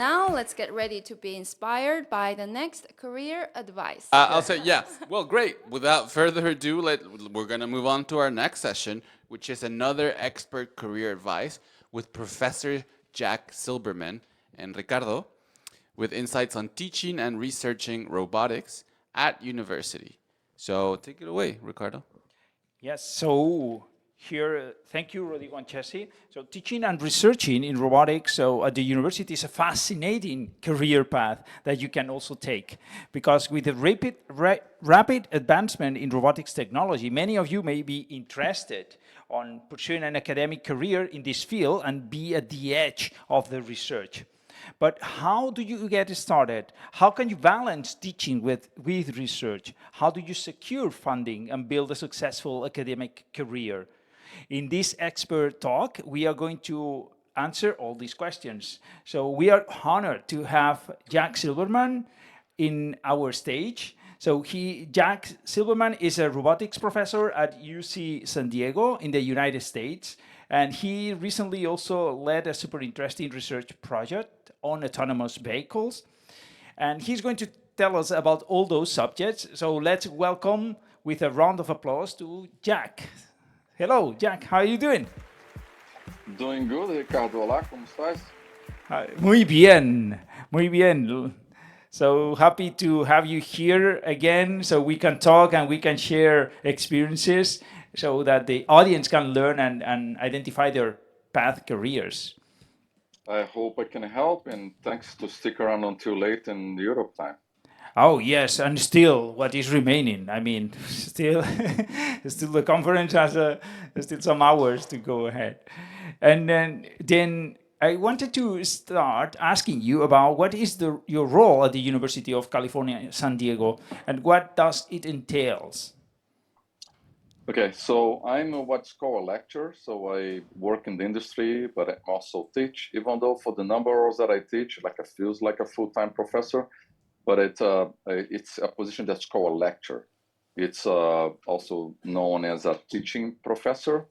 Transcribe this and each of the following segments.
Now let's get ready to be inspired by the next career advice. I'll say, yeah. Well, great. Without further ado, we're going to move on to our next session, which is another expert career advice with Professor Jack Silberman and Ricardo, with insights on teaching and researching robotics at university. So take it away, Ricardo. Yes, so here, thank you, Rodrigo and Jesse. So teaching and researching in robotics, so at the university is a fascinating career path that you can also take. Because with the rapid advancement in robotics technology, many of you may be interested on pursuing an academic career in this field and be at the edge of the research. But how do you get started? How can you balance teaching with research? How do you secure funding and build a successful academic career? In this expert talk, we are going to answer all these questions. So we are honored to have Jack Silberman in our stage. So Jack Silberman is a robotics professor at UC San Diego in the United States. And he recently also led a super interesting research project on autonomous vehicles. And he's going to tell us about all those subjects. So let's welcome with a round of applause to Jack. Hello, Jack, how are you doing? Doing good, Ricardo. Olá, ¿cómo estás? Muy bien, muy bien. So happy to have you here again so we can talk and we can share experiences so that the audience can learn and identify their path careers. I hope I can help, and thanks to stick around until late in Europe time. Oh yes, and still, what is remaining? I mean, still, still the conference has still some hours to go ahead, and then I wanted to start asking you about what is your role at the University of California, San Diego, and what does it entails? Okay, so I'm what's called a lecturer, so I work in the industry, but I also teach, even though for the number of hours that I teach, like I feels like a full-time professor, but it's a position that's called a lecturer. It's also known as a teaching professor.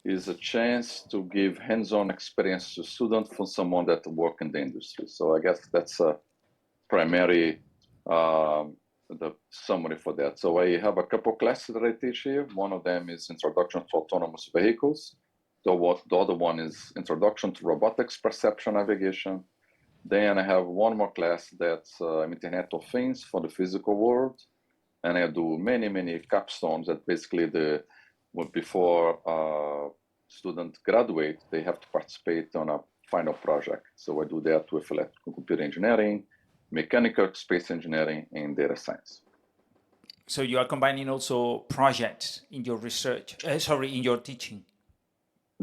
Is a chance to give hands-on experience to students from someone that work in the industry. So I guess that's a primary the summary for that. So I have a couple classes that I teach here. One of them is Introduction to Autonomous Vehicles. The other one is Introduction to Robotics Perception Navigation. Then I have one more class that's Internet of Things for the physical world. And I do many capstones that basically before students graduate, they have to participate on a final project. So I do that with electrical computer engineering, mechanical space engineering, and data science. So you are combining also projects in your research, in your teaching.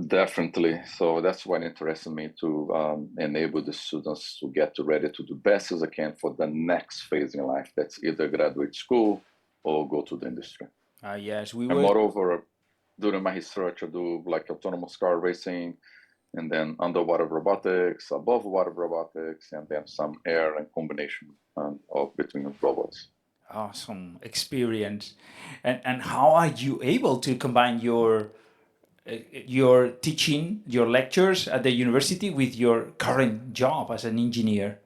Definitely. So that's what interested me to enable the students to get ready to do best as I can for the next phase in life. That's either graduate school or go to the industry. Yes, and moreover, during my research, I do like autonomous car racing, and then underwater robotics, above water robotics, and then some air and combination of between robots. Awesome experience. And how are you able to combine your teaching, your lectures at the university with your current job as an engineer?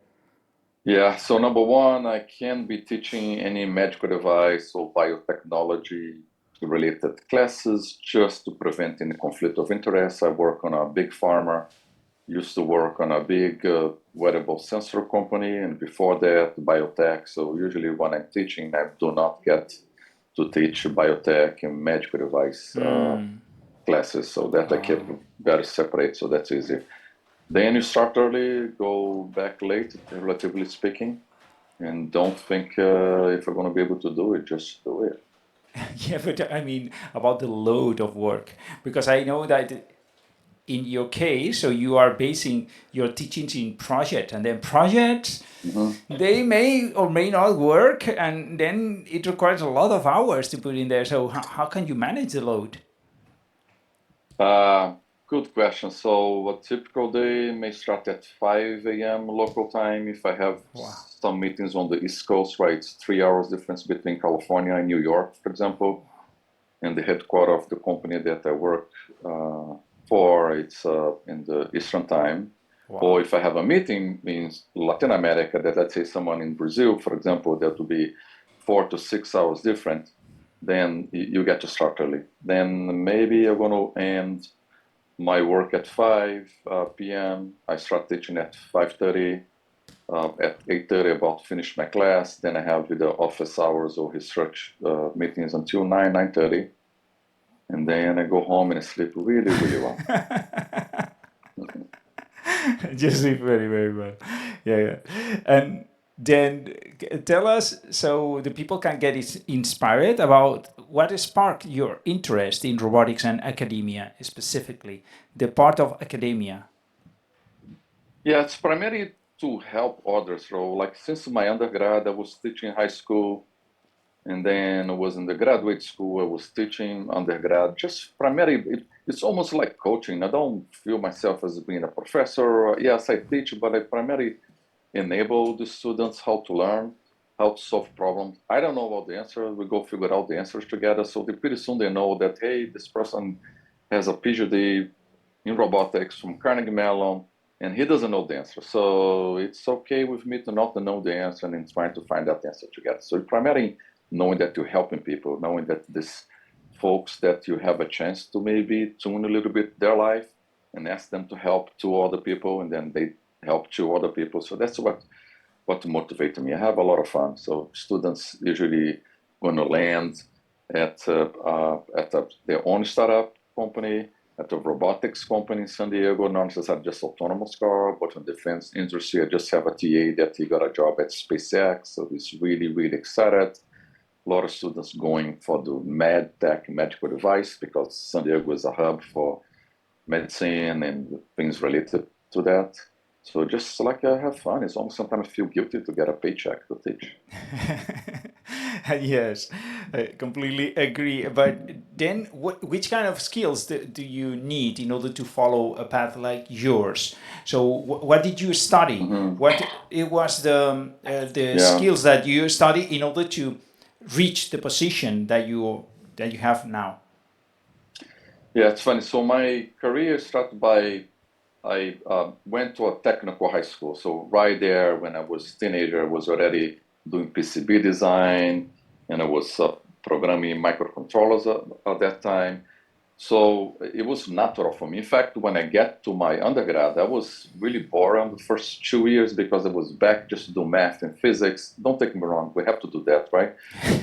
Yeah, so number one, I can't be teaching any medical device or biotechnology related classes just to prevent any conflict of interest. I work on a big pharma, used to work on a big wearable sensor company, and before that, biotech. So usually when I'm teaching, I do not get to teach biotech and medical device classes. So that I keep very separate, so that's easy. Then you start early, go back late, relatively speaking, and don't think if you're going to be able to do it, just do it. Yeah, but I mean about the load of work, because I know that in your case, so you are basing your teachings in project, and then projects, they may or may not work, and then it requires a lot of hours to put in there. So how can you manage the load? Good question. So a typical day may start at 5 a.m. local time. If I have some meetings on the East Coast, right, it's 3 hours difference between California and New York, for example. And the headquarters of the company that I work for, it's in the Eastern time. Or if I have a meeting in Latin America, that let's say someone in Brazil, for example, that will be 4 to 6 hours different, then you get to start early. Then maybe I'm going to end my work at 5 p.m. I start teaching at 5:30. At 8:30, about to finish my class. Then I have the office hours or research meetings until 9:30. And then I go home and I sleep really, really well. Just sleep very, very well. Yeah, yeah. And then tell us, so the people can get inspired about what sparked your interest in robotics and academia, specifically the part of academia. Yeah, it's primarily to help others. So, like since my undergrad, I was teaching high school, and then I was in the graduate school. I was teaching undergrad. Just primarily, it's almost like coaching. I don't feel myself as being a professor. Yes, I teach, but I primarily enable the students how to learn, how to solve problems. I don't know about the answer. We go figure out the answers together. So pretty soon they know that, hey, this person has a PhD in robotics from Carnegie Mellon, and he doesn't know the answer. So it's okay with me to not know the answer and trying to find that answer together. So primarily knowing that you're helping people, knowing that these folks that you have a chance to maybe tune a little bit their life and ask them to help two other people, and then they help two other people. So that's what motivated me. I have a lot of fun. So students usually going to land at their own startup company, at a robotics company in San Diego, not necessarily just autonomous car, but in defense industry. I just have a TA that he got a job at SpaceX, so he's really, really excited. A lot of students going for the med tech, medical device, because San Diego is a hub for medicine and things related to that. So just like I have fun. It's almost sometimes I feel guilty to get a paycheck to teach. Yes, I completely agree. But then, which kind of skills do you need in order to follow a path like yours? So, what did you study? What it was the skills that you studied in order to reach the position that you have now? Yeah, it's funny. So my career started by I went to a technical high school. So right there, when I was a teenager, I was already doing PCB design, and I was programming microcontrollers at that time. So it was natural for me. In fact, when I get to my undergrad, I was really bored on the first 2 years because I was back just to do math and physics. Don't take me wrong, we have to do that, right?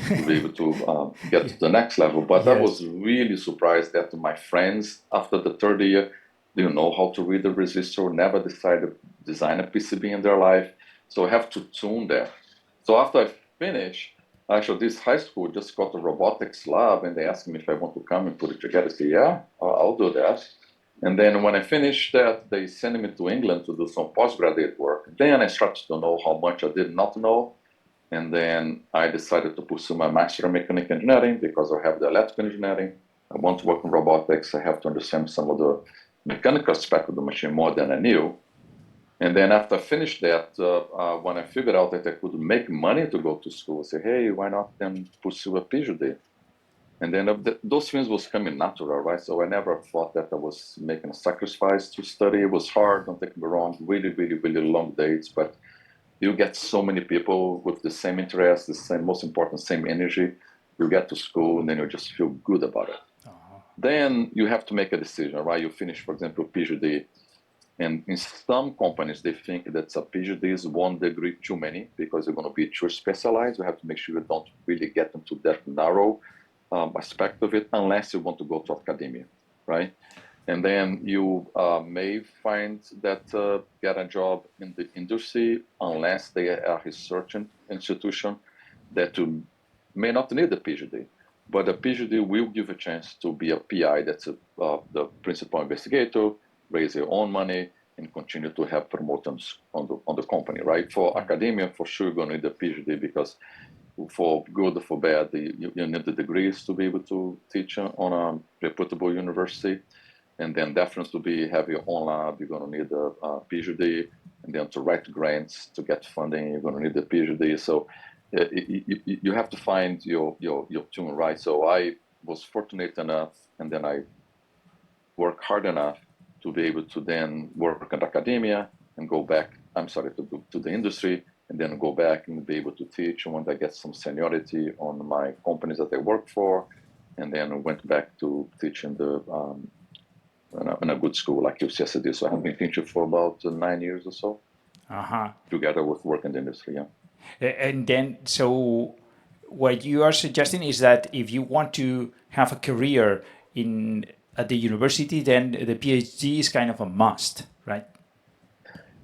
To be able to get to the next level. But I was really surprised that my friends, after the third year, didn't know how to read a resistor, never decided to design a PCB in their life. So I have to tune there. So after I finish, actually, this high school just got a robotics lab, and they asked me if I want to come and put it together. I said, yeah, I'll do that. And then when I finished that, they sent me to England to do some postgraduate work. Then I started to know how much I did not know. And then I decided to pursue my master in mechanical engineering because I have the electrical engineering. I want to work in robotics. I have to understand some of the mechanical aspect of the machine more than I knew. And then after I finished that, when I figured out that I could make money to go to school, I said, hey, why not then pursue a PhD? And then those things was coming natural, right? So I never thought that I was making a sacrifice to study. It was hard, don't take me wrong, really, really, really long days. But you get so many people with the same interests, the same, most important, same energy. You get to school and then you just feel good about it. Then you have to make a decision, right? You finish, for example, PhD. And in some companies, they think that a PhD is 1 degree too many because you're going to be too specialized. You have to make sure you don't really get into that narrow aspect of it unless you want to go to academia, right? And then you may find that get a job in the industry unless they are a research institution that you may not need a PhD. But a PhD will give a chance to be a PI, that's the principal investigator, raise your own money, and continue to have promotions on the company, right? For academia, for sure, you're going to need a PhD because for good or for bad, you need the degrees to be able to teach on a reputable university. And then definitely to have your own lab, you're going to need a PhD. And then to write grants to get funding, you're going to need a PhD. So you have to find your tune, right? So I was fortunate enough, and then I worked hard enough to be able to then work in academia and go back, to the industry, and then go back and be able to teach. And when I get some seniority on my companies that I work for, and then went back to teaching in a good school like UCSD. So I have been teaching for about 9 years or so, together with work in the industry. Yeah. And then, so what you are suggesting is that if you want to have a career at the university, then the PhD is kind of a must, right?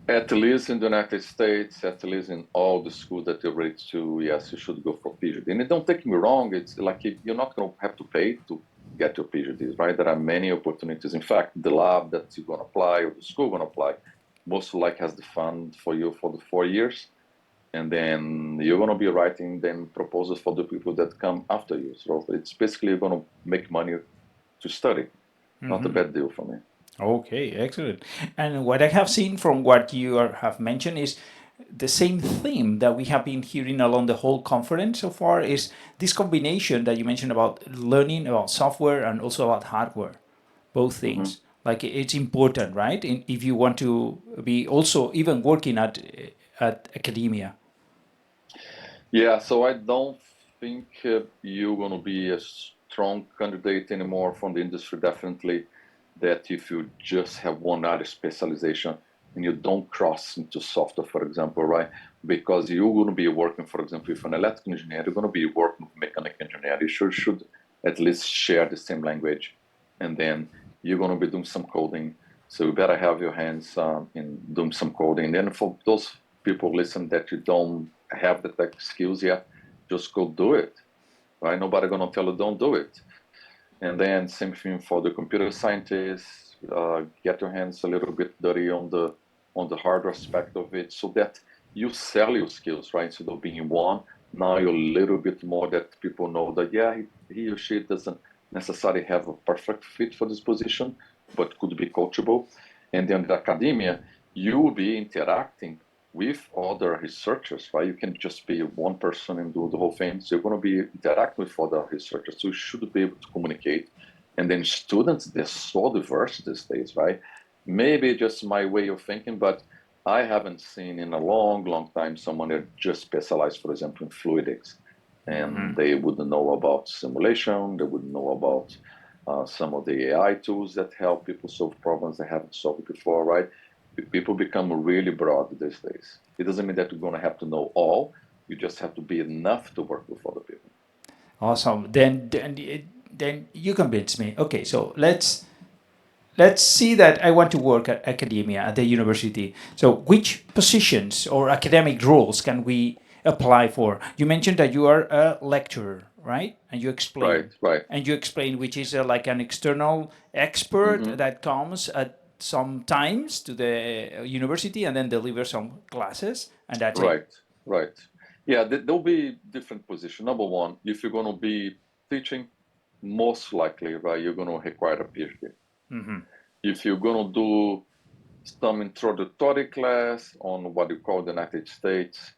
At least in the United States, at least in all the schools that you're ready to, yes, you should go for PhD. And don't take me wrong, it's like you're not going to have to pay to get your PhDs, right? There are many opportunities. In fact, the lab that you're going to apply or the school going to apply most likely has the fund for you for the 4 years. And then you're going to be writing then proposals for the people that come after you. So it's basically you're going to make money to study. Not a bad deal for me. Okay, excellent. And what I have seen from what you have mentioned is the same theme that we have been hearing along the whole conference so far is this combination that you mentioned about learning about software and also about hardware, both things. Like it's important, right? If you want to be also even working at academia. Yeah, so I don't think you're going to be a strong candidate anymore from the industry, definitely. That if you just have one area specialization and you don't cross into software, for example, right? Because you're going to be working, for example, if an electrical engineer, you're going to be working with mechanical engineer. You should at least share the same language. And then you're going to be doing some coding. So you better have your hands in doing some coding. And then for those people listen that you don't have the tech skills yet, just go do it, right? Nobody going to tell you don't do it. And then same thing for the computer scientists, get your hands a little bit dirty on the hardware aspect of it so that you sell your skills, right? Instead of being one, now you're a little bit more that people know that, yeah, he or she doesn't necessarily have a perfect fit for this position, but could be coachable. And then the academia, you will be interacting with other researchers, right? You can just be one person and do the whole thing. So you're going to be interacting with other researchers. So you should be able to communicate. And then students, they're so diverse these days, right? Maybe just my way of thinking, but I haven't seen in a long, long time someone that just specialized, for example, in fluidics. And they wouldn't know about simulation. They wouldn't know about some of the AI tools that help people solve problems they haven't solved before, right? People become really broad these days. It doesn't mean that you're going to have to know all. You just have to be enough to work with other people. Awesome. Then you convince me. Okay, so let's see that I want to work at academia at the university. So which positions or academic roles can we apply for? You mentioned that you are a lecturer, right? And you explain. Right. And you explain which is like an external expert that comes at sometimes to the university and then deliver some classes, and that's it. Right. Yeah, there'll be different positions. Number one, if you're going to be teaching, most likely, right, you're going to require a PhD. If you're going to do some introductory class on what you call the United States,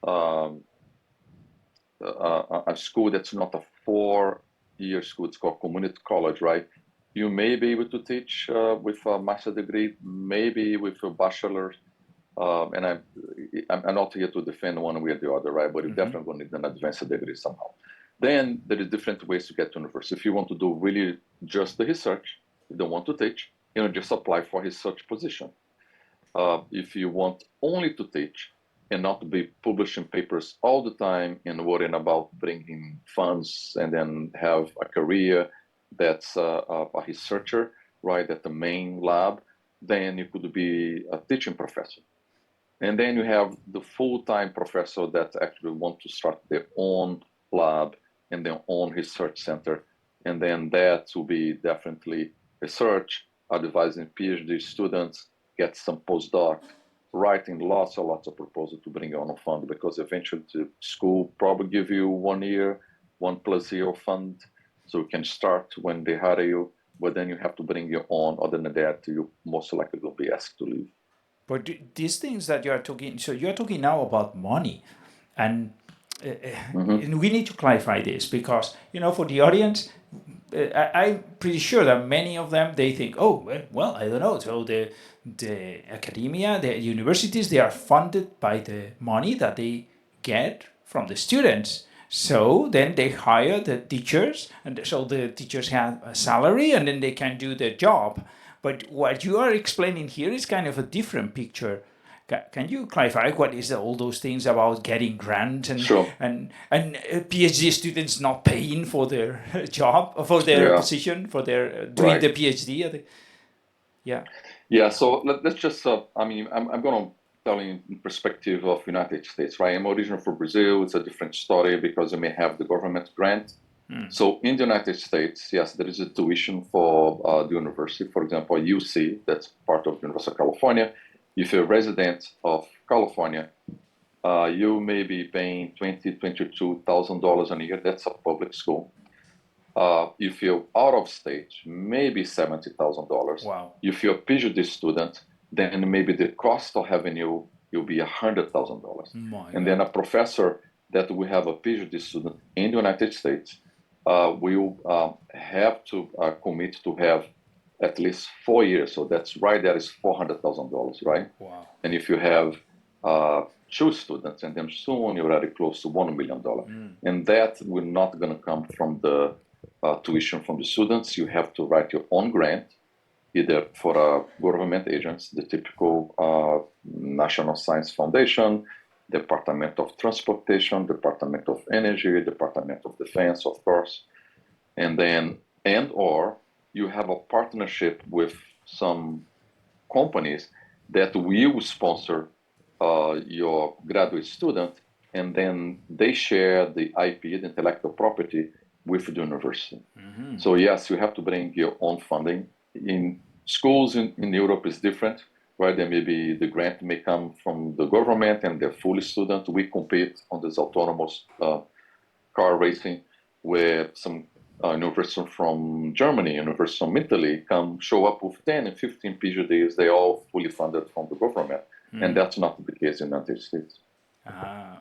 a school that's not a 4-year school, it's called community college, right? You may be able to teach with a master's degree, maybe with a bachelor's. And I'm not here to defend one way or the other, right? But you're definitely going to need an advanced degree somehow. Then there is different ways to get to university. If you want to do really just the research, you don't want to teach, just apply for research position. If you want only to teach and not to be publishing papers all the time and worrying about bringing funds and then have a career that's a researcher, right, at the main lab, then you could be a teaching professor. And then you have the full-time professor that actually want to start their own lab and their own research center. And then that will be definitely research, advising PhD students, get some postdoc, writing lots and lots of proposals to bring on a fund, because eventually the school probably give you 1 year, 1+ year of fund. So you can start when they hire you, but then you have to bring your own. Other than that, you most likely will be asked to leave. But these things that you are talking, so you are talking now about money, and and we need to clarify this because for the audience, I'm pretty sure that many of them, they think, oh, well, I don't know. So the academia, the universities, they are funded by the money that they get from the students. So then they hire the teachers, and so the teachers have a salary, and then they can do their job. But what you are explaining here is kind of a different picture. Can you clarify what is all those things about getting grant and Sure. and PhD students not paying for their job, for their Yeah. position, for their doing Right. the PhD? Yeah. Yeah, so let's just, I'm going to tell you in perspective of United States, right? I'm originally from Brazil. It's a different story because you may have the government grant. So in the United States, yes, there is a tuition for the university. For example, UC, that's part of the University of California. If you're a resident of California, you may be paying $20,000, $22,000 a year. That's a public school. If you're out of state, maybe $70,000. Wow. If you're a PhD student, then maybe the cost of having you will be $100,000. And then a professor that will have a PhD student in the United States will have to commit to have at least 4 years. So that's right, that is $400,000, right? Wow. And if you have 2 students, and then soon you're already close to $1 million. And that will not going to come from the tuition from the students. You have to write your own grant, either for government agents, the typical National Science Foundation, Department of Transportation, Department of Energy, Department of Defense, of course, or you have a partnership with some companies that will sponsor your graduate student, and then they share the IP, the intellectual property, with the university. So yes, you have to bring your own funding. In schools in Europe is different, where there may be the grant may come from the government and they're fully student. We compete on this autonomous car racing, where some university from Germany, university from Italy come show up with 10 and 15 PhDs. They all fully funded from the government. And that's not the case in the United States.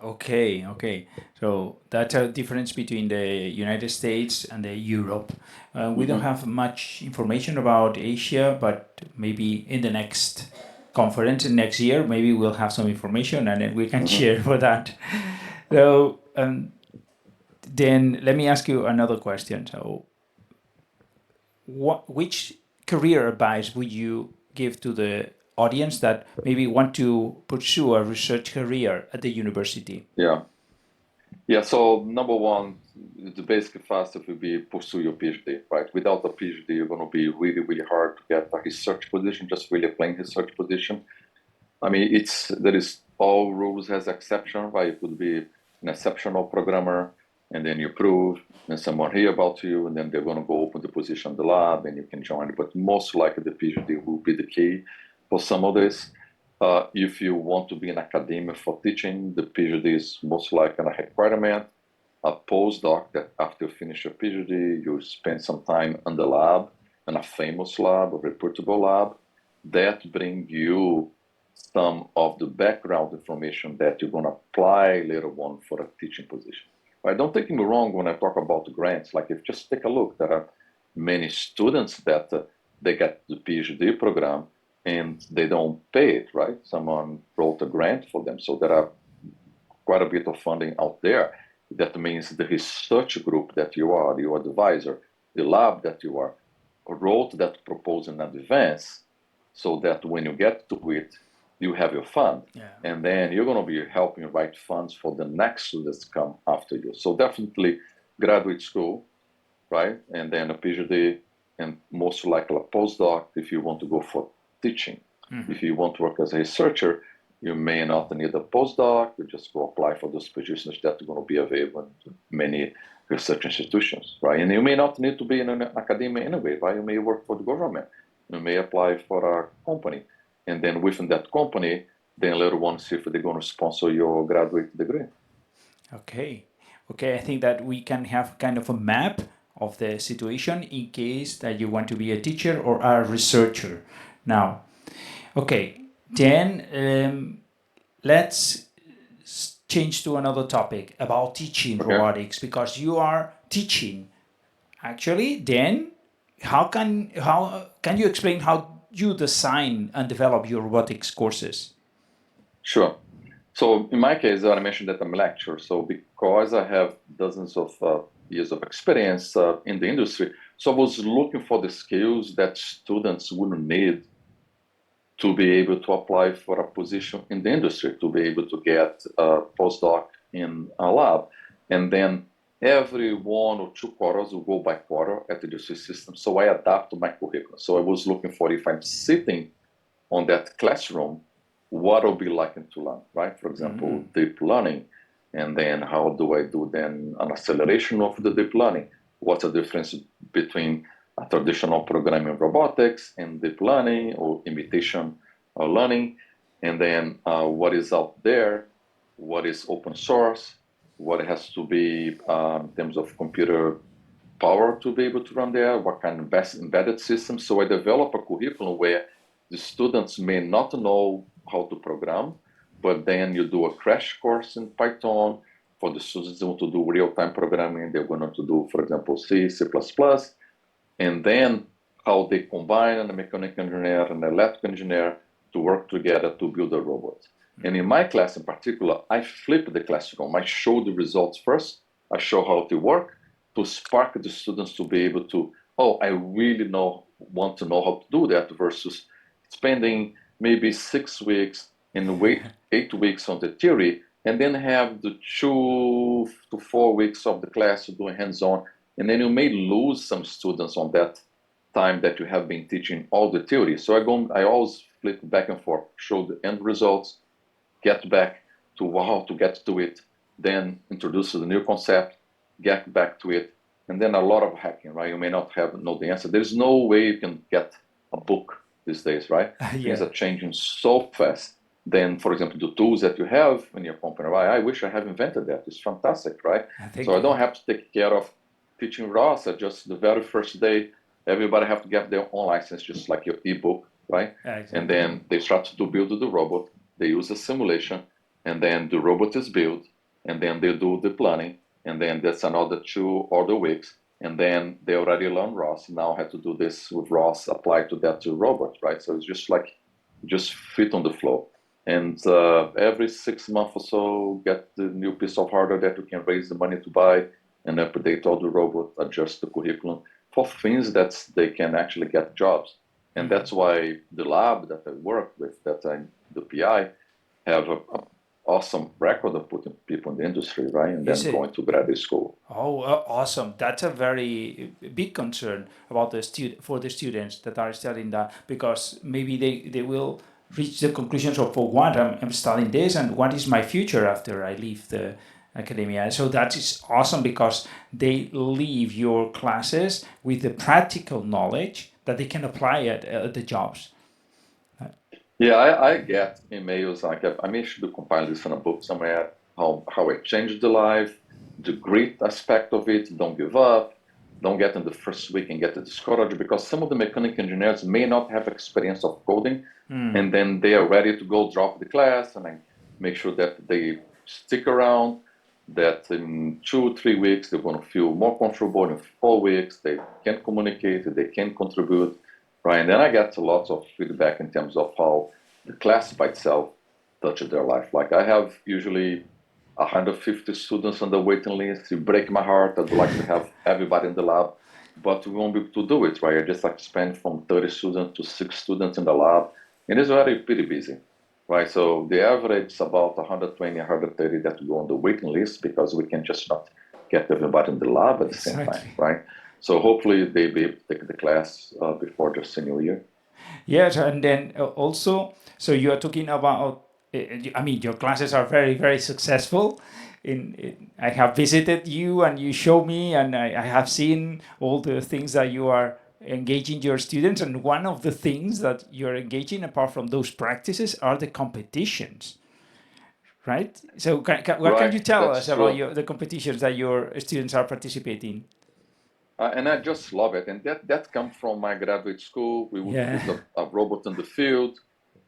Okay. So that's a difference between the United States and the Europe. We don't have much information about Asia, but maybe in the next conference next year, maybe we'll have some information and then we can share for that. So then let me ask you another question. So which career advice would you give to the audience that maybe want to pursue a research career at the university? Yeah. So number one, the basic fastest will be pursue your PhD, right? Without a PhD, you're going to be really, really hard to get a research position, just really a plain research position. I mean, there is all rules has exception, right? You could be an exceptional programmer, and then you prove, and someone hear about you, and then they're going to go open the position in the lab, and you can join. But most likely, the PhD will be the key for some of this. If you want to be in academia for teaching, the PhD is most likely a requirement. A postdoc that after you finish your PhD, you spend some time in the lab, in a famous lab, a reputable lab, that bring you some of the background information that you're going to apply later on for a teaching position. Right? Don't take me wrong when I talk about grants. Like, if just take a look, there are many students that they get the PhD program and they don't pay it, right? Someone wrote a grant for them. So there are quite a bit of funding out there. That means the research group that you are, your advisor, the lab that you are, wrote that proposal in advance, so that when you get to it, you have your fund. And then you're going to be helping write funds for the next students come after you. So definitely graduate school, right? And then a PhD, and most likely a postdoc if you want to go for teaching. If you want to work as a researcher, you may not need a postdoc. You just go apply for those positions that are going to be available in many research institutions, right? And you may not need to be in an academia anyway, right? You may work for the government. You may apply for a company. And then within that company, then later on see if they're going to sponsor your graduate degree. Okay, I think that we can have kind of a map of the situation in case that you want to be a teacher or a researcher. Now, okay, then let's change to another topic about teaching robotics, because you are teaching actually, then how can you explain how you design and develop your robotics courses? Sure. So in my case, I mentioned that I'm a lecturer. So because I have dozens of years of experience in the industry, so I was looking for the skills that students would need to be able to apply for a position in the industry, to be able to get a postdoc in a lab. And then every 1 or 2 quarters will go by quarter at the industry system. So I adapt to my curriculum. So I was looking for, if I'm sitting on that classroom, what I'll be liking to learn, right? For example, deep learning. And then how do I do then an acceleration of the deep learning? What's the difference between a traditional programming robotics and deep learning or imitation learning? And then what is out there? What is open source? What has to be in terms of computer power to be able to run there? What kind of best embedded systems? So I develop a curriculum where the students may not know how to program, but then you do a crash course in Python. For the students who want to do real-time programming, they're going to do, for example, C, C++, and then how they combine a mechanical engineer and an electrical engineer to work together to build a robot. And in my class in particular, I flip the classroom. I show the results first. I show how they work to spark the students to be able to, oh, I really want to know how to do that versus spending maybe 6 weeks and wait 8 weeks on the theory and then have the 2 to 4 weeks of the class doing hands-on. And then you may lose some students on that time that you have been teaching all the theory. So I always flip back and forth, show the end results, get back to how to get to it, then introduce the new concept, get back to it, and then a lot of hacking, right? You may not know the answer. There's no way you can get a book these days, right? Things are changing so fast. Then, for example, the tools that you have in your company, right? I wish I had invented that. It's fantastic, right? So I don't have to take care of teaching ROS. Just the very first day, everybody have to get their own license, just like your ebook, right? Exactly. And then they start to build the robot. They use a simulation, and then the robot is built, and then they do the planning, and then that's another 2 other weeks, and then they already learn ROS. Now I have to do this with ROS applied to that to robot, right? So it's just fit on the flow. And every 6 months or so, get the new piece of hardware that you can raise the money to buy and update all the robot, adjust the curriculum for things that they can actually get jobs. And that's why the lab that I work with, that I'm the PI, have an awesome record of putting people in the industry, right? And then going to graduate school. Oh, awesome! That's a very big concern about for the students that are studying that, because maybe they will reach the conclusions of, for what, I'm studying this, and what is my future after I leave the academia. So that is awesome, because they leave your classes with the practical knowledge that they can apply at the jobs. Yeah, I get emails like, I may should compile this in a book somewhere, how I changed the life, the grit aspect of it, don't give up, don't get in the first week and get discouraged, because some of the mechanical engineers may not have experience of coding, and then they are ready to go drop the class, and I make sure that they stick around, that in 2 or 3 weeks, they're going to feel more comfortable. In 4 weeks, they can communicate, they can contribute, right? And then I get lots of feedback in terms of how the class by itself touched their life. Like I have usually 150 students on the waiting list. You break my heart. I'd like to have everybody in the lab, but we won't be able to do it, right? I just like spend from 30 students to 6 students in the lab, and it's pretty busy, right? So the average is about 120, 130 that go on the waiting list, because we can just not get everybody in the lab at the same time, right? So hopefully they be able to take the class before the senior year. Yes, and then also, so you are talking about, I mean, your classes are very, very successful. I have visited you and you show me, and I have seen all the things that you are engaging your students. And one of the things that you're engaging, apart from those practices, are the competitions, right? So what can you tell us about the competitions that your students are participating? And I just love it. And that comes from my graduate school. We would put a robot in the field,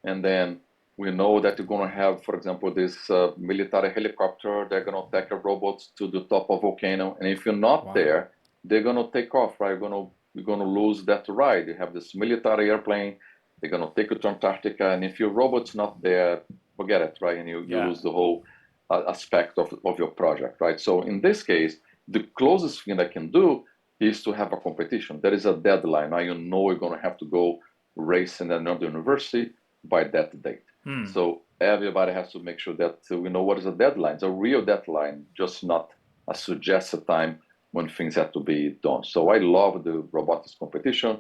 and then we know that you're going to have, for example, this military helicopter. They're going to take a robot to the top of a volcano. And if you're not there, they're going to take off, right? You're going to lose that ride. You have this military airplane, they're going to take you to Antarctica, and if your robot's not there, forget it, right? And you lose the whole aspect of your project, right? So in this case, the closest thing I can do is to have a competition. There is a deadline. Now you know you're going to have to go race in another university by that date. So everybody has to make sure that we know what is the deadline. It's a real deadline, just not a suggested time when things have to be done. So I love the robotics competition.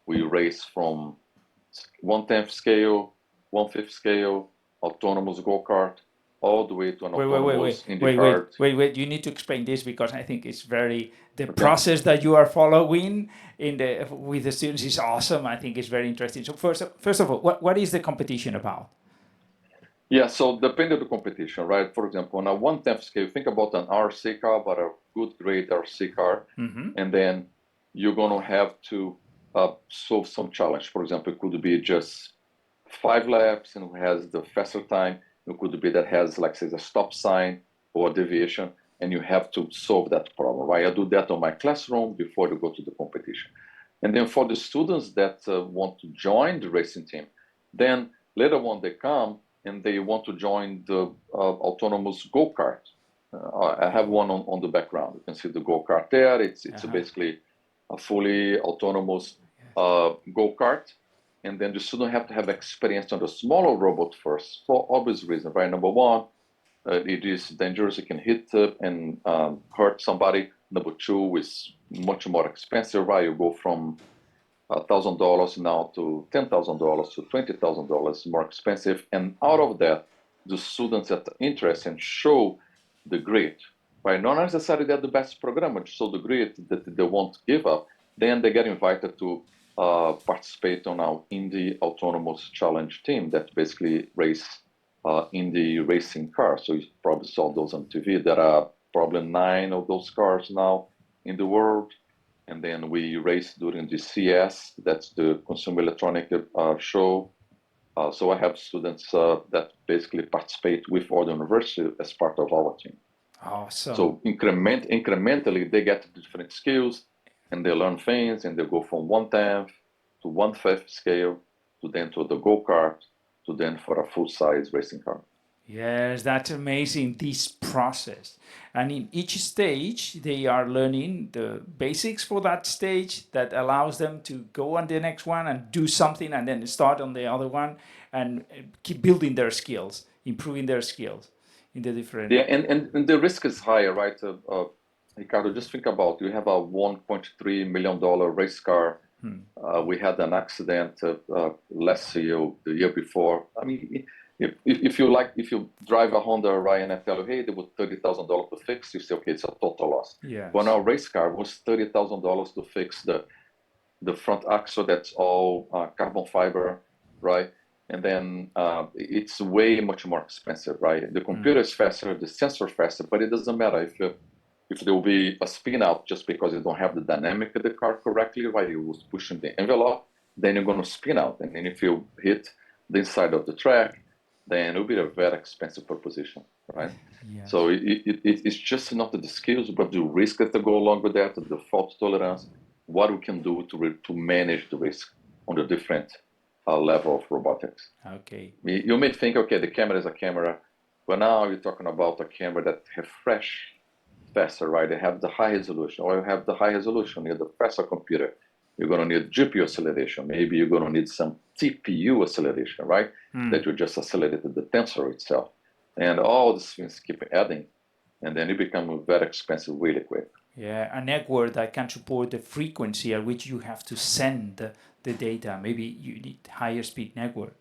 We race from 1/10 scale, 1/5 scale, autonomous go-kart, all the way to an autonomous IndyCar. Wait. You need to explain this because I think it's the process that you are following with the students is awesome. I think it's very interesting. So first of all, what is the competition about? Yeah, so depending on the competition, right? For example, on a 1/10 scale, think about an RC car, but a good grade RC car. And then you're going to have to solve some challenge. For example, it could be just 5 laps and has the faster time. It could be that has, like, say, a stop sign or a deviation, and you have to solve that problem, right? I do that on my classroom before you go to the competition. And then for the students that want to join the racing team, then later on they come and they want to join the autonomous go-kart. I have one on the background. You can see the go-kart there. It's basically a fully autonomous go-kart. And then the student have to have experience on the smaller robot first for obvious reasons, right? Number one, it is dangerous. It can hit and hurt somebody. Number two, is much more expensive, right? You go from $1,000 now to $10,000 to $20,000 more expensive. And out of that, the students that are interested and show the grit, right? Not necessarily they're the best programmer, show the grit that they won't give up. Then they get invited to participate on our Indy Autonomous Challenge team that basically race Indy racing cars. So you probably saw those on TV. There are probably 9 of those cars now in the world. And then we race during the CS, that's the Consumer Electronic show. So I have students that basically participate with all the university as part of our team. Awesome. So incrementally, they get different skills and they learn things, and they go from 1/10 to 1/5 scale to then to the go-kart to then for a full-size racing car. Yes, that's amazing, this process. And in each stage, they are learning the basics for that stage that allows them to go on the next one and do something and then start on the other one and keep building their skills, improving their skills in the different... Yeah, and the risk is higher, right? Ricardo, just think about, you have a $1.3 million race car. We had an accident last year, the year before. I mean, if you drive a Honda, right, and I tell you, hey, they was $30,000 to fix, you say, okay, it's a total loss. Yes. But our race car was $30,000 to fix the front axle. That's all carbon fiber, right? And then it's way much more expensive, right? The computer is faster, the sensor faster, but it doesn't matter if there will be a spin out just because you don't have the dynamic of the car correctly, right? You was pushing the envelope, then you're going to spin out. And then if you hit the inside of the track, then it will be a very expensive proposition, right? Yes. So it's just not the skills, but the risk that go along with that, the fault tolerance, what we can do to manage the risk on the different level of robotics. Okay. You may think, okay, the camera is a camera, but now you're talking about a camera that refresh faster, right? They have the high resolution, or you have the high resolution, you have the faster computer. You're going to need GPU acceleration. Maybe you're going to need some TPU acceleration, right? That you just accelerated the tensor itself. And all these things keep adding, and then it becomes very expensive really quick. Yeah, a network that can support the frequency at which you have to send the data. Maybe you need higher speed network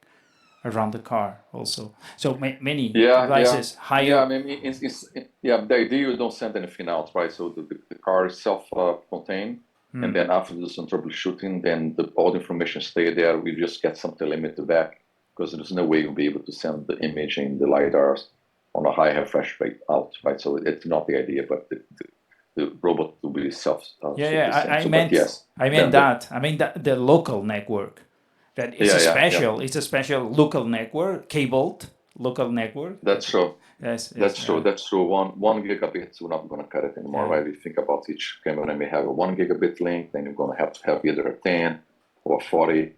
around the car also. So many devices, higher... Yeah, I mean, the idea you don't send anything out, right? So the car is self-contained, and then after do some troubleshooting, then all the information stay there. We just get some telemetry back, because there's no way you'll be able to send the imaging, the LiDARs on a high refresh rate out, right? So it's not the idea, but the robot will be I meant the local network. That is it's a special local network, cabled, local network. That's true. Yes, That's true. That's true. One gigabit, we're not going to cut it anymore, right? You think about each camera may have a 1 gigabit link, then you're going to have either a 10 or 40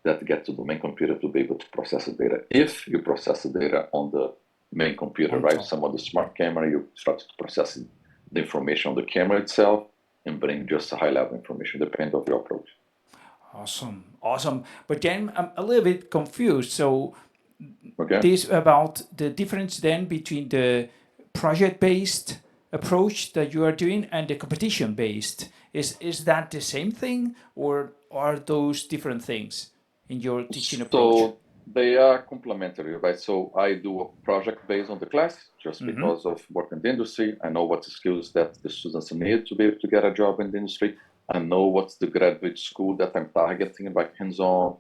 that get to the main computer to be able to process the data. If you process the data on the main computer, On right? top. Some of the smart camera, you start to process the information on the camera itself and bring just a high level information, depending on your approach. Awesome, awesome. But then I'm a little bit confused. So Okay. this about the difference then between the project-based approach that you are doing and the competition-based. Is that the same thing, or are those different things in your teaching approach? So they are complementary, right? So I do a project based on the class just because of work in the industry. I know what the skills that the students need to be able to get a job in the industry. I know what's the graduate school that I'm targeting, like hands-on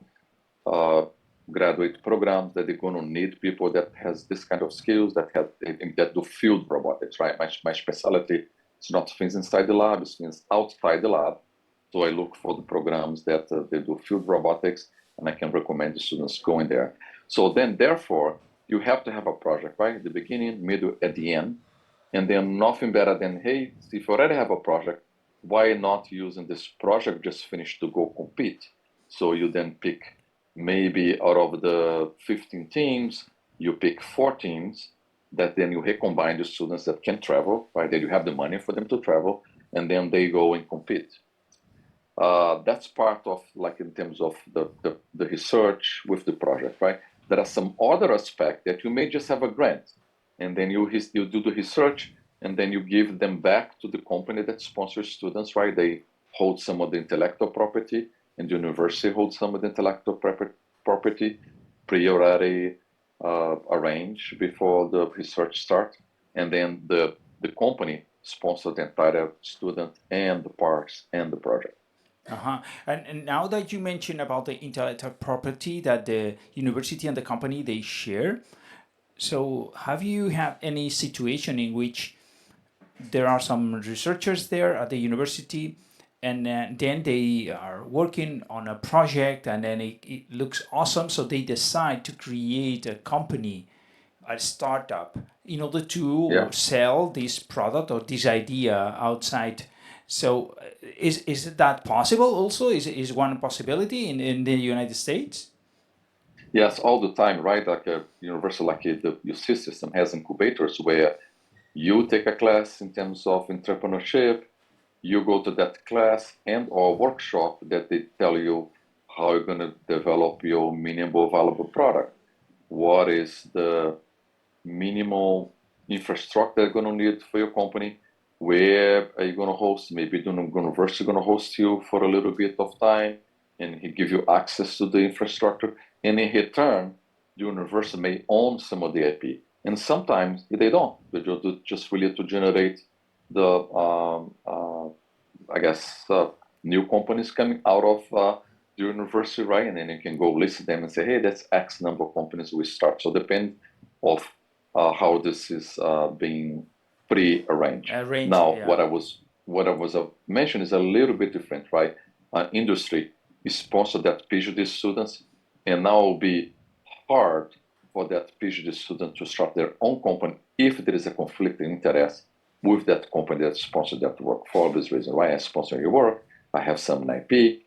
graduate programs that they're going to need people that has this kind of skills that do field robotics, right? My specialty is not things inside the lab, it's things outside the lab. So I look for the programs that they do field robotics, and I can recommend the students going there. So then, therefore, you have to have a project, right? At the beginning, middle, at the end. And then nothing better than, hey, if you already have a project, why not using this project just finished to go compete? So you then pick maybe out of the 15 teams, you pick 4 teams that then you recombine the students that can travel, right? That you have the money for them to travel, and then they go and compete. That's part of, like, in terms of the research with the project, right? There are some other aspects that you may just have a grant, and then you do the research, and then you give them back to the company that sponsors students, right? They hold some of the intellectual property, and the university holds some of the intellectual property pre-already arranged before the research starts, and then the company sponsors the entire student and the parts and the project. And now that you mentioned about the intellectual property that the university and the company they share, so have you had any situation in which there are some researchers there at the university, and then they are working on a project, and then it looks awesome, so they decide to create a company, a startup, in order to sell this product or this idea outside. So is that possible also? Is one possibility in the United States? Yes, all the time, right? Like a university, like the UC system has incubators where you take a class in terms of entrepreneurship, you go to that class and or workshop that they tell you how you're going to develop your minimal viable product. What is the minimal infrastructure you're going to need for your company? Where are you going to host? Maybe the university is going to host you for a little bit of time, and he give you access to the infrastructure. And in return, the university may own some of the IP. And sometimes they don't. They just really to generate the, new companies coming out of the university, right? And then you can go list them and say, hey, that's X number of companies we start. So depend of how this is being pre-arranged. Now, Yeah. what I was mentioned is a little bit different, right? Industry is sponsored that PhD students, and now it will be hard for that PhD student to start their own company if there is a conflict of interest with that company that sponsored that work. For obvious reason, why I sponsor your work, I have some IP.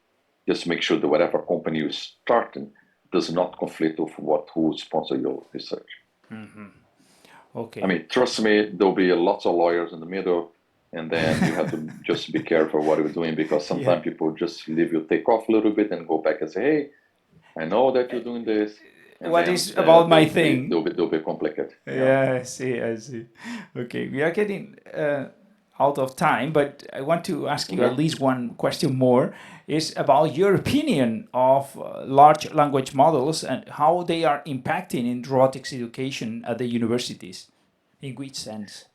Just make sure that whatever company you're starting does not conflict with who sponsor your research. Okay. I mean, trust me, there'll be lots of lawyers in the middle, and then you have to just be careful what you're doing, because sometimes people just leave you take off a little bit and go back and say, hey, I know that you're doing this. And what then, is about my thing? They'll be complicated. Yeah, I see. Okay, we are getting out of time, but I want to ask you at least one question more. Is about your opinion of large language models and how they are impacting in robotics education at the universities. In which sense?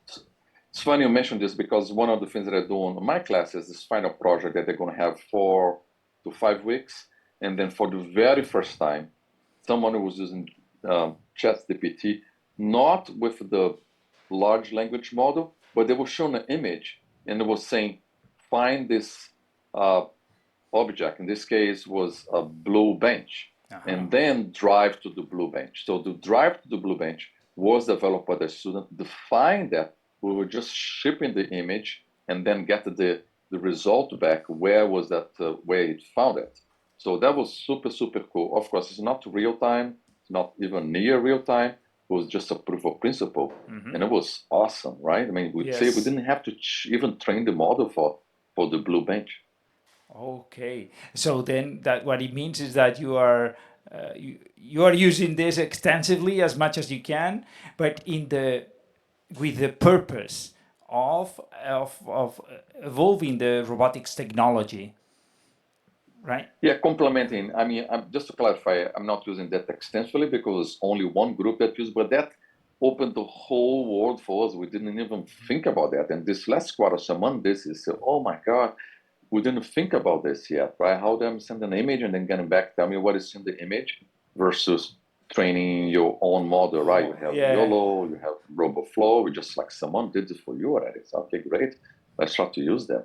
It's funny you mentioned this, because one of the things that I do on my class is this final project that they're going to have 4 to 5 weeks. And then for the very first time, someone who was using ChatGPT, not with the large language model, but they were shown an image and it was saying, find this object. In this case was a blue bench. and then drive to the blue bench. So the drive to the blue bench was developed by the student, defined that we were just shipping the image and then get the result back. Where was that, where it found it? So that was super, super cool. Of course, it's not real time, it's not even near real time. It was just a proof of principle. And it was awesome, right? I mean, we'd say we didn't have to even train the model for the blue bench. Okay, so then that what it means is that you are using this extensively as much as you can, but with the purpose of evolving the robotics technology, right? Yeah, complementing. I mean, just to clarify, I'm not using that extensively because only one group that used, but that opened the whole world for us. We didn't even think about that. And this last quarter, someone this is, oh my God, we didn't think about this yet, right? How do I send an image and then getting back, tell me what is in the image versus training your own model, right? You have YOLO, you have RoboFlow, just like someone did it for you already. So, okay, great. Let's try to use them.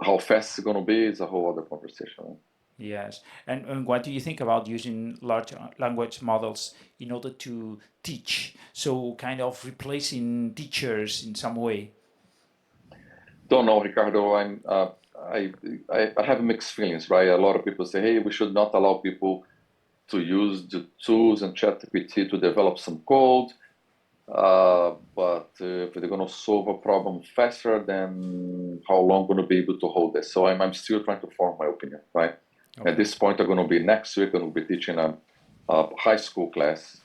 How fast it's going to be is a whole other conversation. Right? Yes. And what do you think about using large language models in order to teach? So kind of replacing teachers in some way? Don't know, Ricardo. I have mixed feelings, right? A lot of people say, hey, we should not allow people to use the tools and ChatGPT to develop some code. But if they're going to solve a problem faster, then how long going to be able to hold this? So I'm still trying to form my opinion, right? Okay. At this point, I'm going to be next week, I'm going to be teaching a high school class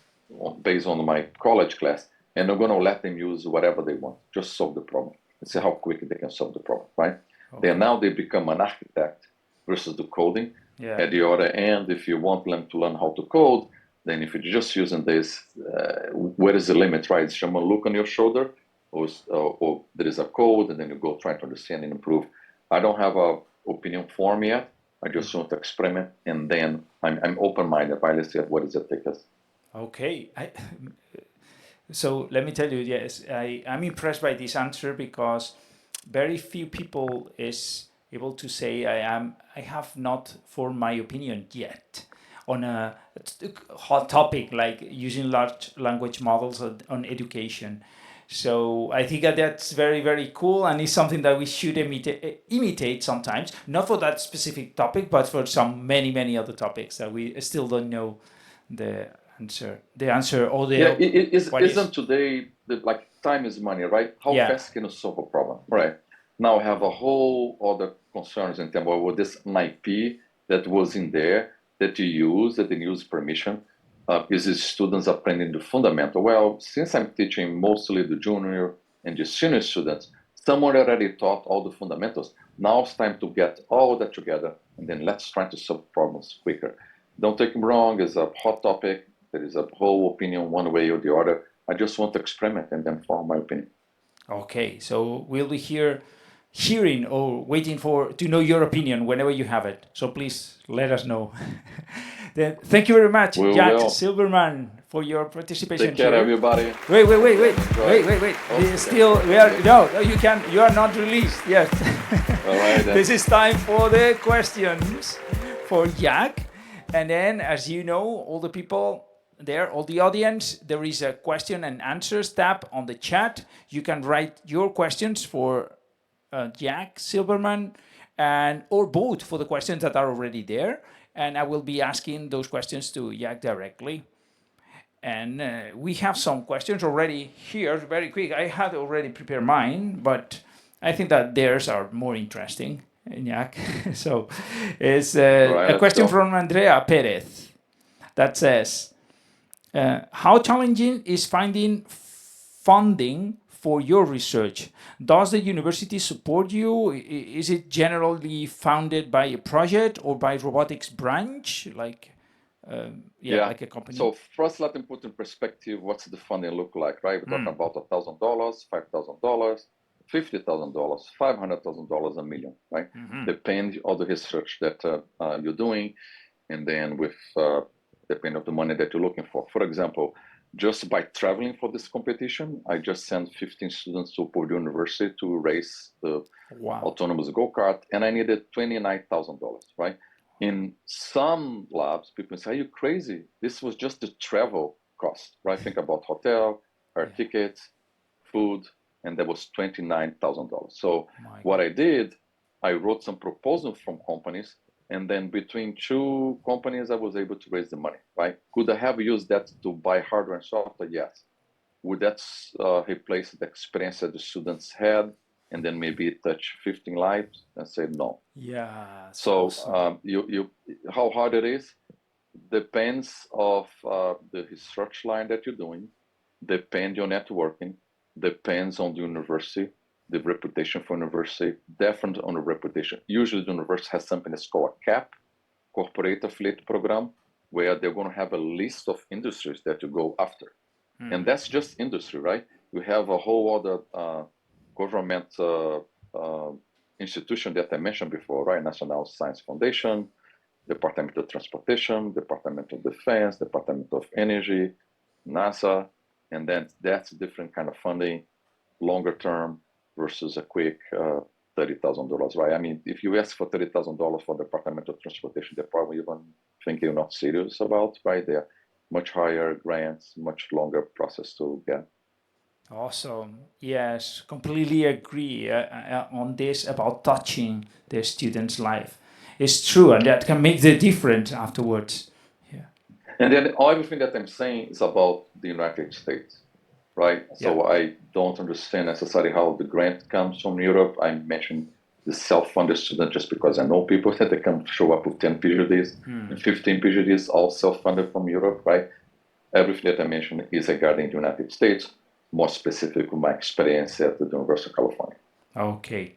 based on my college class, and I'm going to let them use whatever they want, just solve the problem and see how quickly they can solve the problem, right? Okay. Then now they become an architect versus the coding. Yeah. At the other end, if you want them to learn how to code, then if you're just using this, where is the limit, right? Is someone look on your shoulder, or there is a code, and then you go try to understand and improve. I don't have an opinion form yet. I just want to experiment, and then I'm open-minded, right? Let's see what does it take us. Okay. So let me tell you, yes, I'm impressed by this answer because very few people is able to say I have not formed my opinion yet on a hot topic like using large language models on education. So I think that that's very, very cool, and it's something that we should imitate sometimes, not for that specific topic, but for some many other topics that we still don't know the answer or the isn't today like time is money, right? How fast can you solve a problem, right? Now I have a whole other concerns in terms of this IP that was in there that you use, that they use permission. Is the students appending the fundamental? Well, since I'm teaching mostly the junior and the senior students, someone already taught all the fundamentals. Now it's time to get all that together, and then let's try to solve problems quicker. Don't take me wrong, it's a hot topic. There is a whole opinion one way or the other. I just want to experiment and then form my opinion. Okay, so we'll be hearing or waiting to know your opinion whenever you have it. So please let us know. Then thank you very much, Jack Silberman, for your participation. Take care, everybody. Wait. Okay. Still, you are not released yet. All right, then. This is time for the questions for Jack. And then, as you know, all the people there, all the audience, there is a question and answers tab on the chat. You can write your questions for Jack Silberman or both for the questions that are already there. And I will be asking those questions to Jack directly. And we have some questions already here, very quick. I had already prepared mine, but I think that theirs are more interesting, Jack. So it's a question from Andrea Perez that says, how challenging is finding funding for your research? Does the university support you? Is it generally funded by a project or by robotics branch, like like a company? So first, let me put in perspective what's the funding look like, right? We're talking about $1,000, $5,000, $50,000, $500,000, $1 million, right? Depends on the research that you're doing, and then with depending on the money that you're looking for. For example, just by traveling for this competition, I just sent 15 students to Purdue University to race the autonomous go-kart, and I needed $29,000, right? In some labs, people say, are you crazy? This was just the travel cost, right? Think about hotel, air tickets, food, and that was $29,000. So what I did, I wrote some proposals from companies, and then between two companies, I was able to raise the money, right? Could I have used that to buy hardware and software? Yes. Would that replace the experience that the students had and then maybe touch 15 lives? And say no. Yeah. So awesome. how hard it is depends of the research line that you're doing, depends on networking, depends on the university, the reputation for university, definitely on the reputation. Usually the university has something that's called a CAP, Corporate Affiliate Program, where they're going to have a list of industries that you go after. And that's just industry, right? We have a whole other government institution that I mentioned before, right? National Science Foundation, Department of Transportation, Department of Defense, Department of Energy, NASA, and then that's different kind of funding, longer term versus a quick $30,000, right? I mean, if you ask for $30,000 for Department of Transportation, they probably even think you're not serious about, right? They're much higher grants, much longer process to get. Awesome. Yes, completely agree on this about touching the student's life. It's true, and that can make the difference afterwards. Yeah. And then everything that I'm saying is about the United States, right? So I don't understand necessarily how the grant comes from Europe. I mentioned the self-funded student just because I know people that they can show up with 10 PhDs and 15 PhDs, all self-funded from Europe, right? Everything that I mentioned is regarding the United States, more specific with my experience at the University of California. Okay.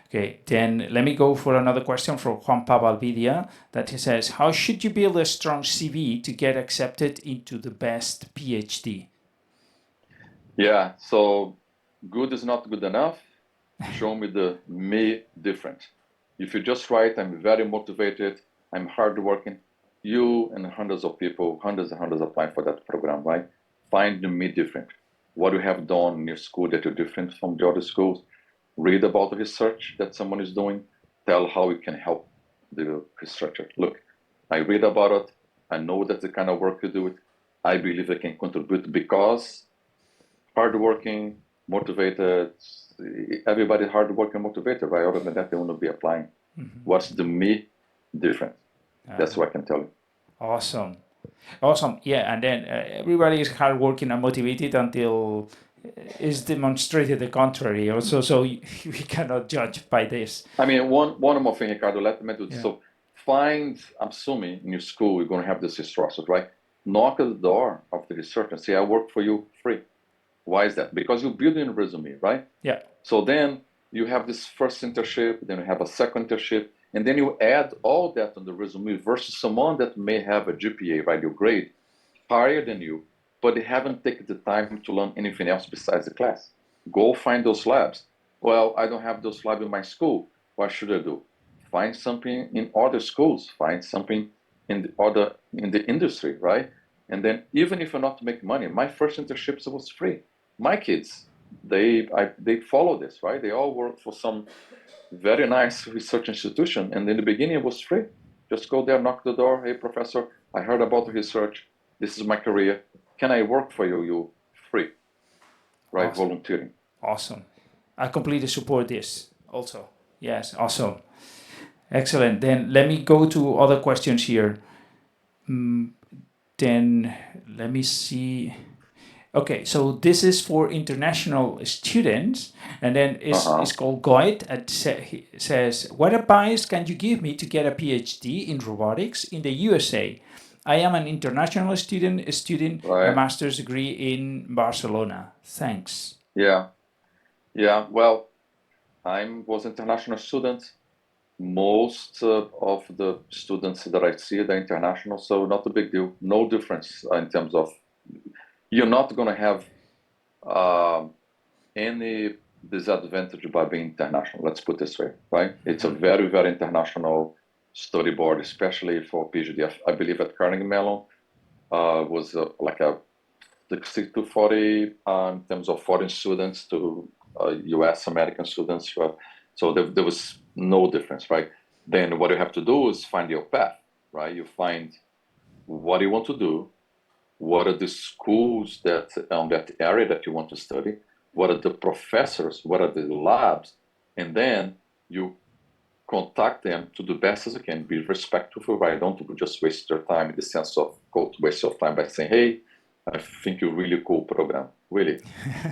Okay, then let me go for another question from Juan Pablo Alvidia that he says, how should you build a strong CV to get accepted into the best PhD? Yeah, so good is not good enough. Show me the me different. If you just write, I'm very motivated, I'm hardworking, you and hundreds of people, hundreds and hundreds applying for that program, right? Find the me different. What you have done in your school that you're different from the other schools. Read about the research that someone is doing. Tell how you can help the researcher. Look, I read about it. I know that's the kind of work you do it. I believe I can contribute because hardworking, motivated, everybody hardworking, motivated, right? Other than that, they want to be applying. What's the me different? That's what I can tell you. Awesome. Awesome. Yeah, and then everybody is hardworking and motivated until is demonstrated the contrary also, so we cannot judge by this. I mean, one more thing, Ricardo, let me do this. So find, I'm assuming in your school, you're going to have this resources, right? Knock at the door of the researcher and say, I work for you free. Why is that? Because you build in a resume, right? Yeah. So then you have this first internship, then you have a second internship, and then you add all that on the resume versus someone that may have a GPA, right, your grade, higher than you, but they haven't taken the time to learn anything else besides the class. Go find those labs. Well, I don't have those labs in my school. What should I do? Find something in other schools. Find something in the industry, right? And then even if you're not making money, my first internship was free. My kids, they follow this, right? They all work for some very nice research institution, and in the beginning it was free. Just go there, knock the door. Hey, professor, I heard about the research. This is my career. Can I work for you? You free, right? Awesome. Volunteering. Awesome. I completely support this also. Yes, awesome. Excellent. Then let me go to other questions here. Then let me see. Okay, so this is for international students, and then it's called Goit. He says, what advice can you give me to get a PhD in robotics in the USA? I am an international student studying a master's degree in Barcelona. Thanks. Yeah. Well, I was international student. Most of the students that I see are international, so not a big deal. No difference in terms of you're not going to have any disadvantage by being international. Let's put it this way, right? It's a very, very international study board, especially for PhD. I believe at Carnegie Mellon was like a 60 to 40 in terms of foreign students to US American students. So there was no difference, right? Then what you have to do is find your path, right? You find what you want to do, what are the schools that on that area that you want to study, what are the professors, what are the labs, and then you contact them to the best as you can. Be respectful, right? Don't just waste your time in the sense of quote, waste your time by saying, hey, I think you're really cool program. Really.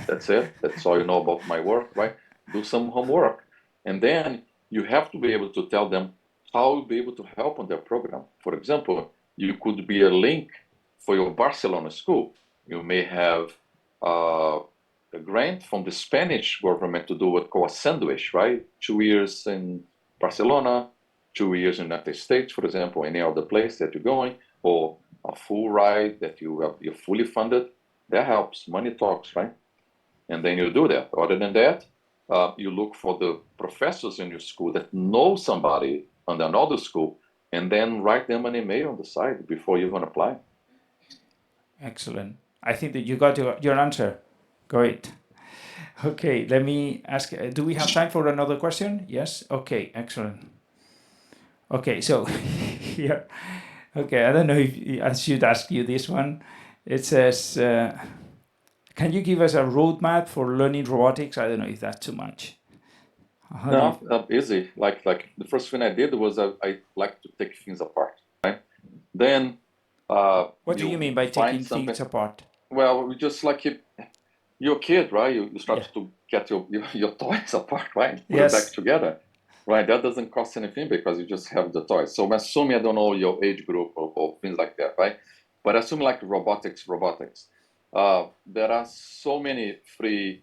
That's it. That's all you know about my work, right? Do some homework. And then you have to be able to tell them how you'll be able to help on their program. For example, you could be a link for your Barcelona school. You may have a grant from the Spanish government to do what called a sandwich, right? 2 years in Barcelona, 2 years in the United States, for example, any other place that you're going, or a full ride that you're fully funded. That helps. Money talks, right? And then you do that. Other than that, you look for the professors in your school that know somebody on another school, and then write them an email on the side before you even apply. Excellent. I think that you got your answer. Great. Okay, let me ask, do we have time for another question? Yes? Okay, excellent. Okay, so here, okay, I don't know if I should ask you this one. It says, can you give us a roadmap for learning robotics? I don't know if that's too much. No, easy. Like the first thing I did was I like to take things apart, right? Then what do you mean by taking things apart? Well, we just like you're a kid, right? You start to get your toys apart, right? Put it back together, right? That doesn't cost anything because you just have the toys. So I'm assuming I don't know your age group or things like that, right? But assume like robotics. There are so many free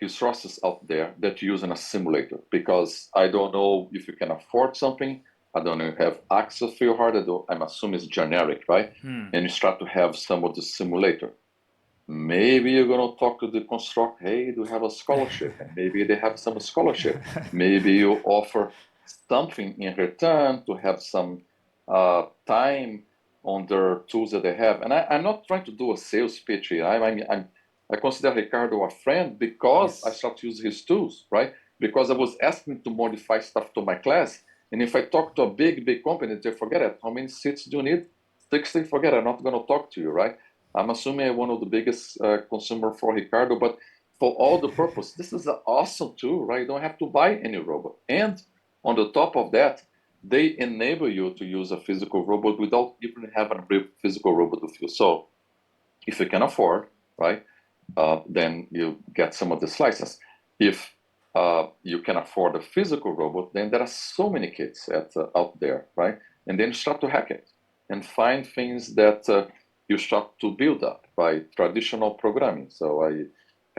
resources out there that you use in a simulator because I don't know if you can afford something. I don't know if you have access to your hardware. I'm assuming it's generic, right? And you start to have some of the simulator. Maybe you're going to talk to the construct, hey, do you have a scholarship? And maybe they have some scholarship. Maybe you offer something in return to have some time on their tools that they have. And I'm not trying to do a sales pitch here. I consider Ricardo a friend because I started to use his tools, right? Because I was asking to modify stuff to my class. And if I talk to a big company, they forget it. How many seats do you need? 60, forget it. I'm not going to talk to you, right? I'm assuming I'm one of the biggest consumer for Ricardo, but for all the purpose, this is an awesome tool, right? You don't have to buy any robot. And on the top of that, they enable you to use a physical robot without even having a physical robot with you. So if you can afford, right, then you get some of the slices. If you can afford a physical robot, then there are so many kits out there, right? And then start to hack it and find things that you start to build up by traditional programming. So I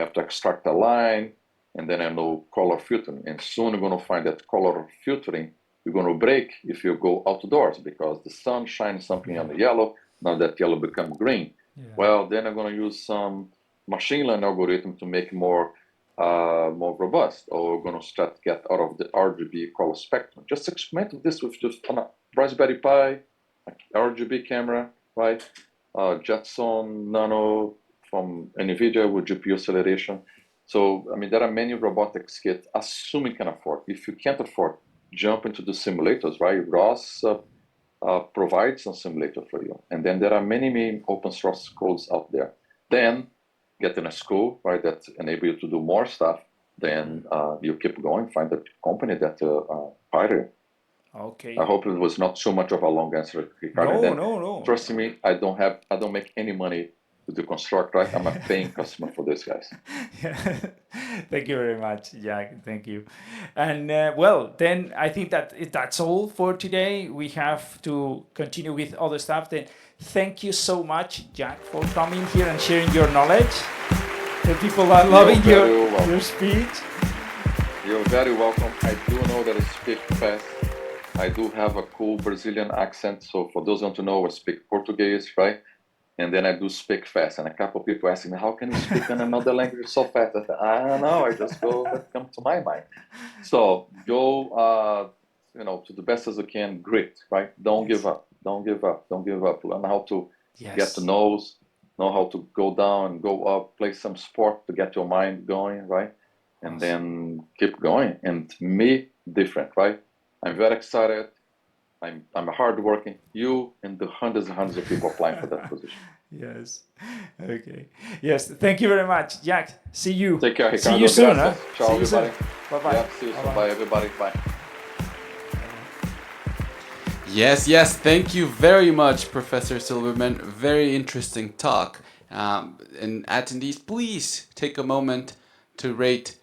have to extract a line, and then I know color filtering. And soon you're going to find that color filtering you're going to break if you go outdoors because the sun shines something on the yellow. Now that yellow becomes green. Yeah. Well, then I'm going to use some machine learning algorithm to make more robust, or we're going to start to get out of the RGB color spectrum. Just experiment this with just on a Raspberry Pi, RGB camera, right? Jetson Nano from NVIDIA with GPU acceleration. So, I mean, there are many robotics kits, assuming you can afford. If you can't afford, jump into the simulators, right? ROS provides some simulator for you. And then there are many open source codes out there. Then get in a school, right, that enable you to do more stuff. Then you keep going, find a company that hire you. Okay. I hope it was not so much of a long answer, Ricardo. No. Trust me, I don't make any money to do construct, right? I'm a paying customer for this, guys. Thank you very much, Jack. Thank you. And well, then I think that's all for today. We have to continue with other stuff. Then thank you so much, Jack, for coming here and sharing your knowledge. The people are loving your speech. You're very welcome. I do know that I speak fast. I do have a cool Brazilian accent. So for those who want to know, I speak Portuguese, right? And then I do speak fast. And a couple of people asking me, how can you speak in another language so fast? I said, I don't know. I just go what comes to my mind. So go, to the best as you can, grit, right? Don't give up. Don't give up. Don't give up. Learn how to get the nose, know how to go down and go up, play some sport to get your mind going, right? And then keep going and me different, right? I'm very excited. I'm hardworking. You and the hundreds and hundreds of people applying for that position. Yes. Okay. Yes. Thank you very much, Jack. See you. Take care, See Ricardo. you soon. Huh? Gracias. Ciao, See you soon. everybody. Bye-bye. Yeah, see you soon. Bye, everybody. Bye. Yes, yes. Thank you very much, Professor Silberman. Very interesting talk. And attendees, please take a moment to rate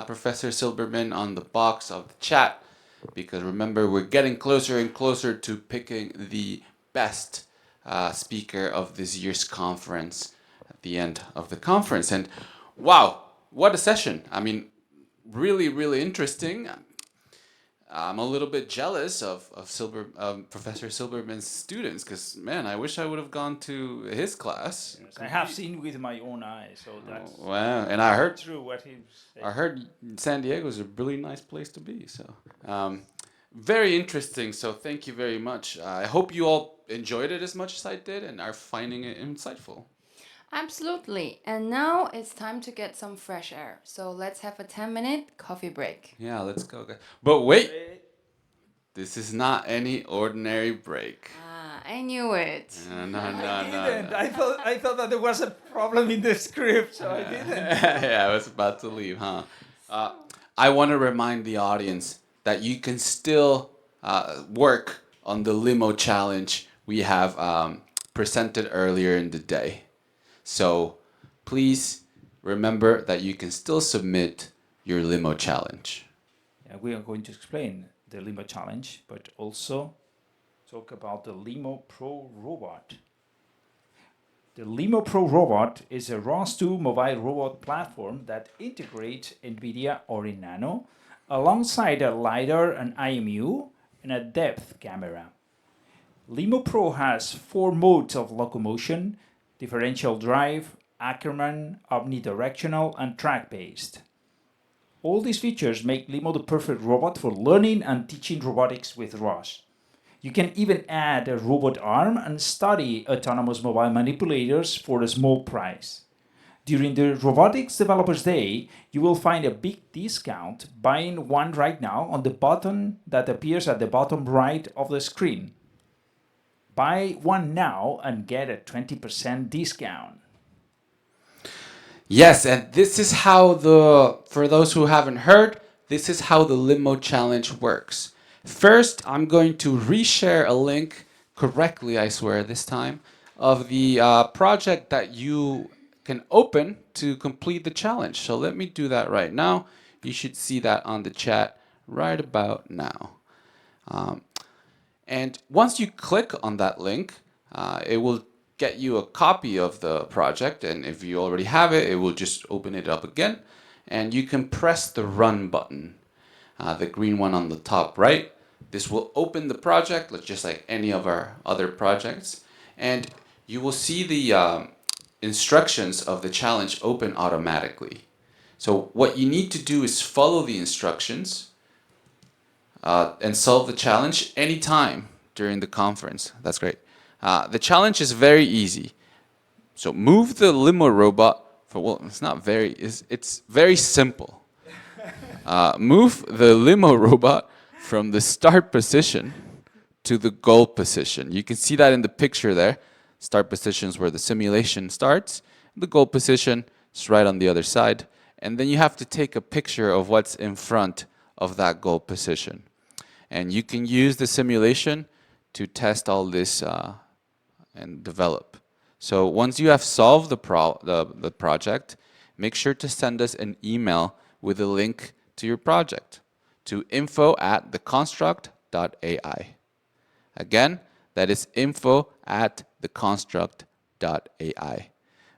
Professor Silberman on the box of the chat, because remember, we're getting closer and closer to picking the best speaker of this year's conference at the end of the conference. And wow, what a session. I mean, really, really interesting. I'm a little bit jealous of Professor Silberman's students, because, man, I wish I would have gone to his class. I have seen with my own eyes, so that's Wow, and I heard true what he said. I heard San Diego is a really nice place to be. So, very interesting. So, thank you very much. I hope you all enjoyed it as much as I did and are finding it insightful. Absolutely. And now it's time to get some fresh air. So let's have a 10-minute coffee break. Yeah, let's go, guys. But wait, this is not any ordinary break. Ah, I knew it. No. I thought that there was a problem in the script, so I didn't. Yeah, I was about to leave, huh? I want to remind the audience that you can still work on the Limo challenge we have presented earlier in the day. So please remember that you can still submit your Limo challenge. Yeah, we are going to explain the Limo challenge, but also talk about the Limo Pro robot. The Limo Pro robot is a ROS2 mobile robot platform that integrates NVIDIA Orin Nano alongside a LiDAR, an IMU, and a depth camera. Limo Pro has 4 modes of locomotion: differential drive, Ackerman, omnidirectional, and track-based. All these features make Limo the perfect robot for learning and teaching robotics with ROS. You can even add a robot arm and study autonomous mobile manipulators for a small price. During the Robotics Developers Day, you will find a big discount buying one right now on the button that appears at the bottom right of the screen. Buy one now and get a 20% discount. Yes, and this is how for those who haven't heard, this is how the Limo challenge works. First, I'm going to reshare a link correctly, I swear this time, of the project that you can open to complete the challenge. So let me do that right now. You should see that on the chat right about now. And once you click on that link, it will get you a copy of the project. And if you already have it, it will just open it up again. And you can press the run button, the green one on the top right. This will open the project, just like any of our other projects. And you will see the instructions of the challenge open automatically. So what you need to do is follow the instructions and solve the challenge anytime during the conference. That's great. The challenge is very easy. So move the Limo robot it's very simple. Move the Limo robot from the start position to the goal position. You can see that in the picture there. Start position is where the simulation starts. The goal position is right on the other side. And then you have to take a picture of what's in front of that goal position. And you can use the simulation to test all this and develop. So once you have solved the project, make sure to send us an email with a link to your project to info@theconstruct.ai. Again, that is info@theconstruct.ai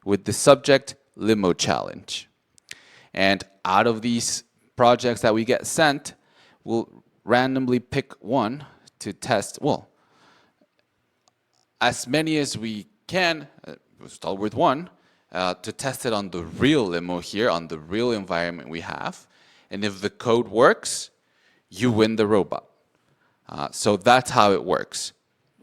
with the subject Limo Challenge. And out of these projects that we get sent, we'll randomly pick one to test, as many as we can, we'll start with one, to test it on the real Limo here, on the real environment we have. And if the code works, you win the robot. So that's how it works.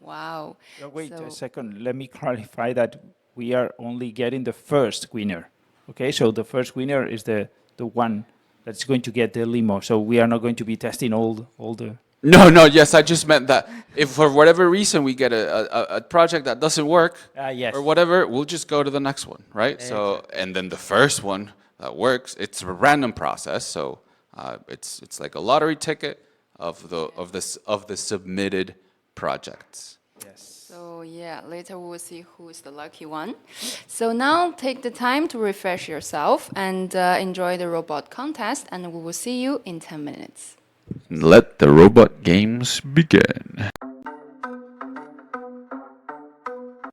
Wow. Wait a second, let me clarify that we are only getting the first winner. Okay, so the first winner is the one that's going to get the Limo. So we are not going to be testing all the No, no, yes, I just meant that if for whatever reason we get a project that doesn't work Yes. or whatever, we'll just go to the next one, right? So, and then the first one that works, it's a random process, so it's like a lottery ticket of the submitted projects. So yeah, later we will see who is the lucky one. So now take the time to refresh yourself and enjoy the robot contest, and we will see you in 10 minutes. Let the robot games begin.